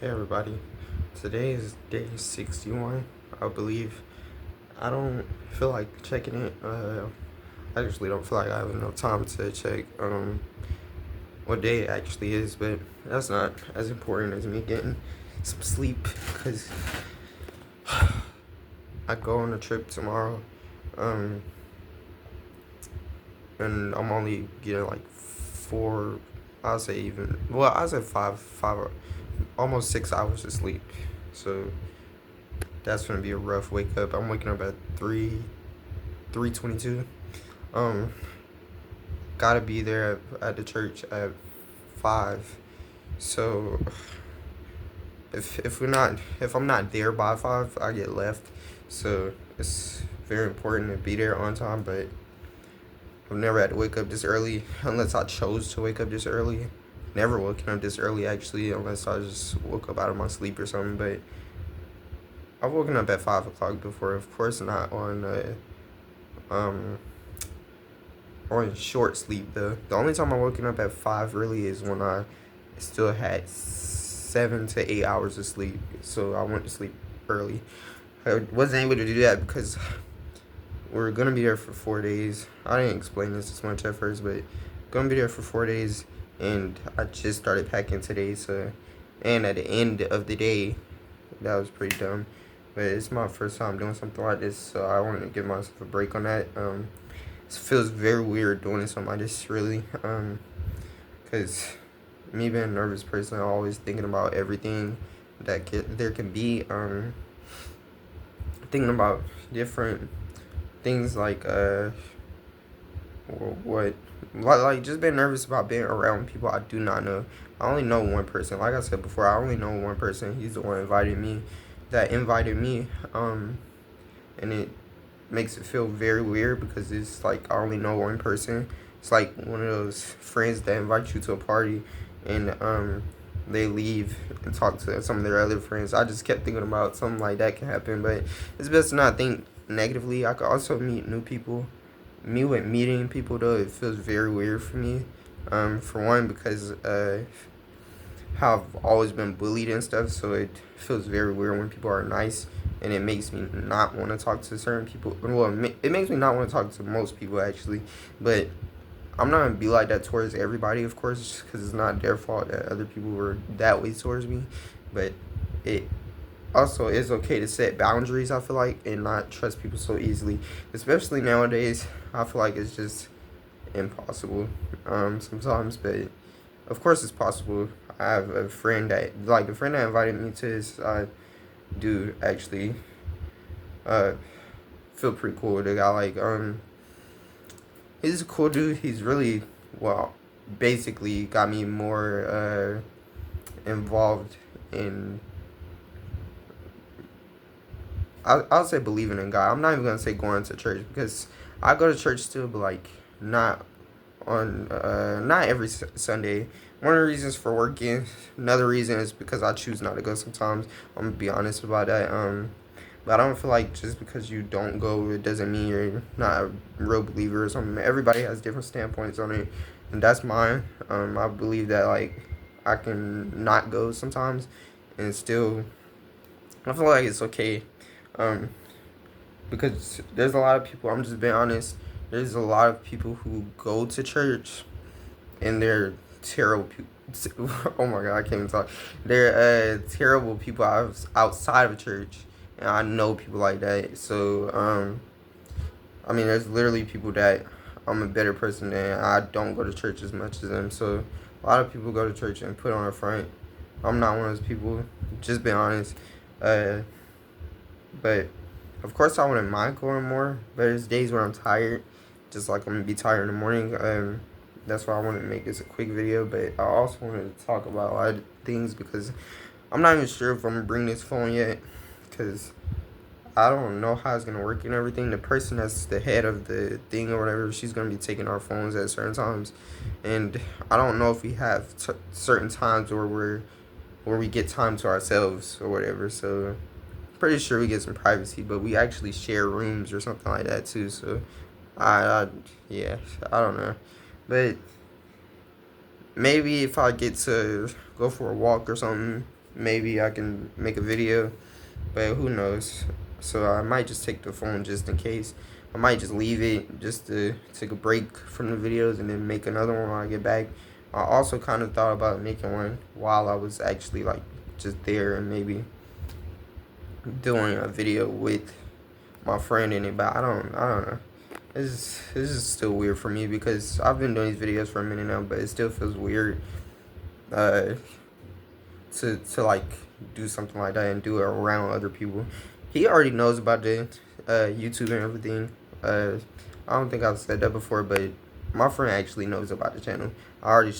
Hey everybody, today is day 61, I believe. I don't feel like checking it. I actually don't feel like I have enough time to check what day it actually is, but that's not as important as me getting some sleep because I go on a trip tomorrow, um, and I'm only getting like four. I'll say five, almost 6 hours of sleep. So that's gonna be a rough wake up. I'm waking up at 3:22. Um, gotta be there at the church at 5. So if I'm not there by 5, I get left. So it's very important to be there on time. But I've never had to wake up this early unless I chose to wake up this early. Never woken up this early actually, unless I just woke up out of my sleep or something. But I've woken up at 5 o'clock before. Of course, not um on short sleep though. The only time I'm waking up at 5 really is when I still had 7 to 8 hours of sleep. So I went to sleep early. I wasn't able to do that because we're gonna be there for 4 days. I didn't explain this much at first, but gonna be there for 4 days, and I just started packing today. So, and at the end of the day, that was pretty dumb. But it's my first time doing something like this, so I wanted to give myself a break on that. It feels very weird doing something like this, really. Because me being a nervous person, I'm always thinking about everything that there can be. Thinking about different things like what like just being nervous about being around people I do not know. I only know one person. Like I said before, I only know one person. He's the one that invited me. And it makes it feel very weird because it's like I only know one person. It's like one of those friends that invite you to a party and they leave and talk to some of their other friends. I just kept thinking about something like that can happen, but it's best to not think negatively. I could also meet new people. Me with meeting people though, it feels very weird for me. For one, because how I've always been bullied and stuff, so it feels very weird when people are nice, and it makes me not want to talk to certain people. Well, it makes me not want to talk to most people actually, but I'm not gonna be like that towards everybody, of course, because it's not their fault that other people were that way towards me. But it also is okay to set boundaries, I feel like, and not trust people so easily, especially nowadays. I feel like it's just impossible sometimes, but of course it's possible. I have a friend the friend that invited me to his dude actually uh feel pretty cool. The guy he's a cool dude. He's really well basically got me more involved in I'll say believing in God. I'm not even gonna say going to church because I go to church still, but like not on not every Sunday. One of the reasons for working, another reason is because I choose not to go sometimes. I'm gonna be honest about that. But I don't feel like just because you don't go, it doesn't mean you're not a real believer or something. Everybody has different standpoints on it, and that's mine. I believe that like I can not go sometimes, and still I feel like it's okay. Um, because there's a lot of people. I'm just being honest. There's a lot of people who go to church and they're terrible people. Oh my god, I can't even talk. They're terrible people outside of church, and I know people like that. So I mean, there's literally people that I'm a better person than. I don't go to church as much as them. So a lot of people go to church and put on a front. I'm not one of those people. Just being honest. Uh, but of course, I wouldn't mind going more. But there's days where I'm tired, just like I'm gonna be tired in the morning. That's why I wanted to make this a quick video. But I also wanted to talk about a lot of things because I'm not even sure if I'm gonna bring this phone yet, because I don't know how it's gonna work and everything. The person that's the head of the thing or whatever, she's gonna be taking our phones at certain times, and I don't know if we have certain times where we get time to ourselves or whatever. So pretty sure we get some privacy, but we actually share rooms or something like that too. So I yeah, I don't know, but maybe if I get to go for a walk or something, maybe I can make a video, but who knows. So I might just take the phone just in case. I might just leave it just to take a break from the videos and then make another one when I get back. I also kind of thought about making one while I was actually like just there and maybe doing a video with my friend in it, but I don't know. This is still weird for me because I've been doing these videos for a minute now, but it still feels weird uh to like do something like that and do it around other people. He already knows about the YouTube and everything. I don't think I've said that before, but my friend actually knows about the channel. I already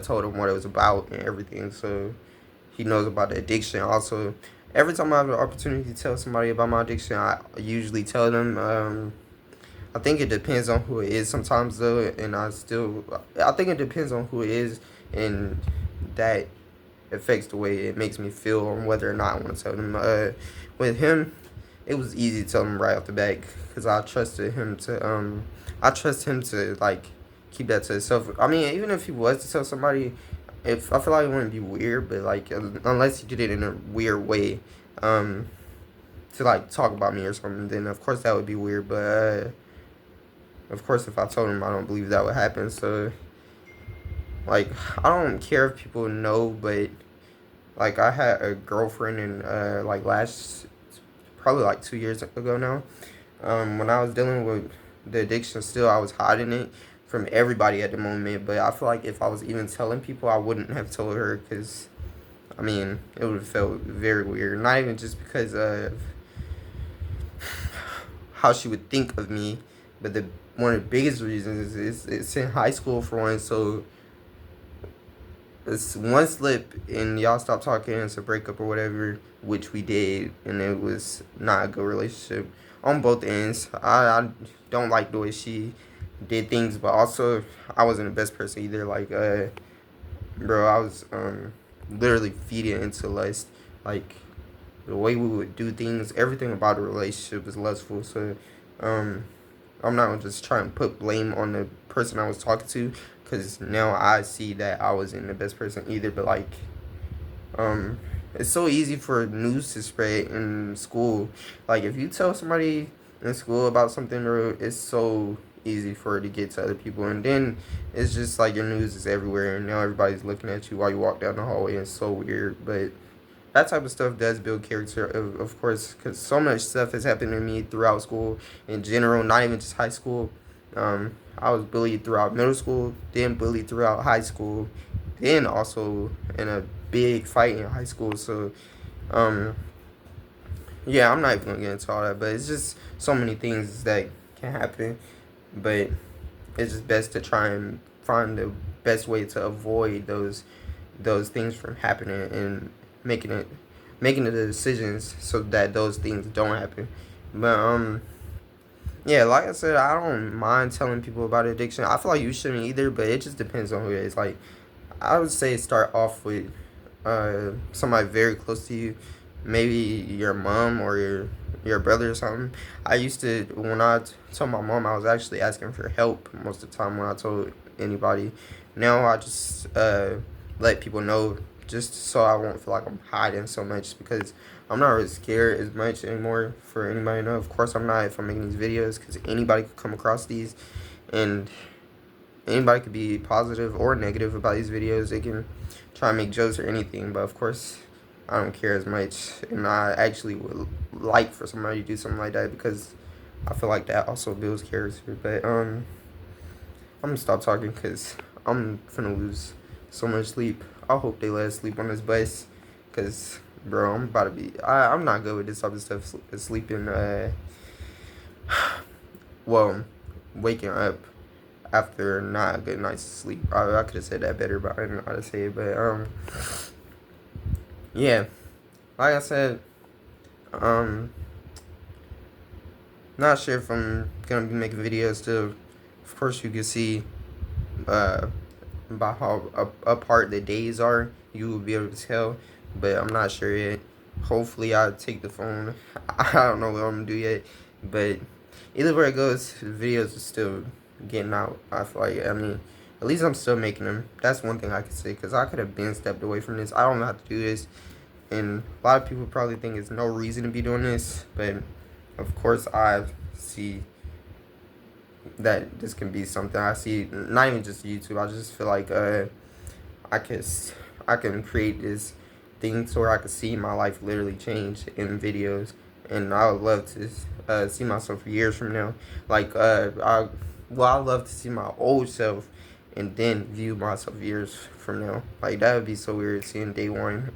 told him what it was about and everything, so he knows about the addiction. Also, every time I have the opportunity to tell somebody about my addiction, I usually tell them. I think it depends on who it is sometimes though, and I think it depends on who it is, and that affects the way it makes me feel on whether or not I want to tell them. With him, it was easy to tell him right off the bat because I trust him to like keep that to himself. I mean, even if he was to tell somebody, if I feel like it wouldn't be weird, but like unless he did it in a weird way, to like talk about me or something, then of course that would be weird. But of course, if I told him, I don't believe that would happen. So like, I don't care if people know, but like I had a girlfriend in like probably like 2 years ago now. When I was dealing with the addiction, still I was hiding it from everybody at the moment. But I feel like if I was even telling people, I wouldn't have told her because I mean it would have felt very weird. Not even just because of how she would think of me, but the one of the biggest reasons is it's in high school for one. So it's one slip and y'all stop talking, it's a breakup or whatever, which we did, and it was not a good relationship on both ends. I don't like the way she did things, but also I wasn't the best person either. Like bro, I was literally feeding into lust. Like the way we would do things, everything about the relationship was lustful. So I'm not gonna just try and put blame on the person I was talking to, because now I see that I wasn't the best person either. But like, it's so easy for news to spread in school. Like if you tell somebody in school about something, it's so easy for it to get to other people, and then it's just like your news is everywhere, and now everybody's looking at you while you walk down the hallway. And it's so weird, but that type of stuff does build character, of course, because so much stuff has happened to me throughout school in general, not even just high school. I was bullied throughout middle school, then bullied throughout high school, then also in a big fight in high school. So, um, yeah, I'm not even gonna get into all that, but it's just so many things that can happen. But it's just best to try and find the best way to avoid those things from happening and making it making the decisions so that those things don't happen. But yeah, like I said, I don't mind telling people about addiction. I feel like you shouldn't either, but it just depends on who it is. Like I would say start off with somebody very close to you, maybe your mom or your brother or something. I used to, when told my mom, I was actually asking for help most of the time when I told anybody. Now I just let people know just so I won't feel like I'm hiding so much, because I'm not really scared as much anymore for anybody to know. Of course I'm not if I'm making these videos, because anybody could come across these, and anybody could be positive or negative about these videos. They can try and make jokes or anything, but of course I don't care as much, and I actually would like for somebody to do something like that, because I feel like that also builds character. But I'm gonna stop talking because I'm finna lose so much sleep. I hope they let us sleep on this bus, because bro, I'm about to be I'm not good with this type of stuff, sleeping well, waking up after not a good night's sleep. I could have said that better, but I didn't know how to say it. But yeah, like I said, um not sure if I'm gonna be making videos still. Of course you can see uh about how apart the days are, you will be able to tell, but I'm not sure yet. Hopefully I'll take the phone. I don't know what I'm gonna do yet, but either way it goes, the videos are still getting out. I feel like, I mean, at least I'm still making them. That's one thing I can say, because I could have been stepped away from this. I don't know how to do this. And a lot of people probably think there's no reason to be doing this, but of course I see that this can be something. I see not even just YouTube. I just feel like I can I can create this thing to where I can see my life literally change in videos, and I would love to see myself years from now. Like I love to see my old self, and then view myself years from now. Like that would be so weird seeing day one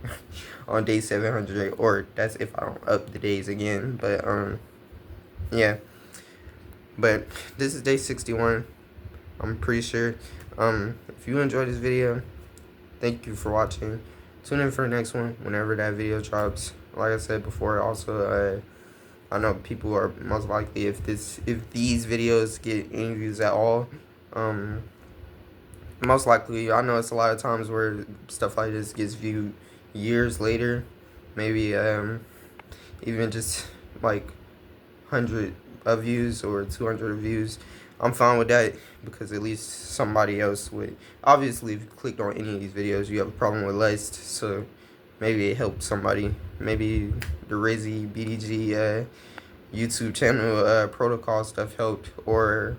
on day 700, or that's if I don't up the days again. But yeah. But this is day 61. I'm pretty sure. If you enjoyed this video, thank you for watching. Tune in for the next one whenever that video drops. Like I said before, also I know people are most likely, if these videos get any views at all, most likely, I know it's a lot of times where stuff like this gets viewed years later, maybe even just like 100 of views or 200 views. I'm fine with that, because at least somebody else would. Obviously, if you clicked on any of these videos, you have a problem with lust, so maybe it helped somebody. Maybe the Rizzy BDG YouTube channel protocol stuff helped, or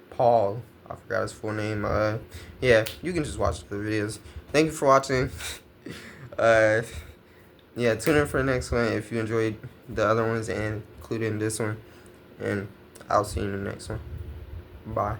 Paul, I forgot his full name. Yeah, you can just watch the videos. Thank you for watching. Yeah, tune in for the next one if you enjoyed the other ones, and including this one. And I'll see you in the next one. Bye.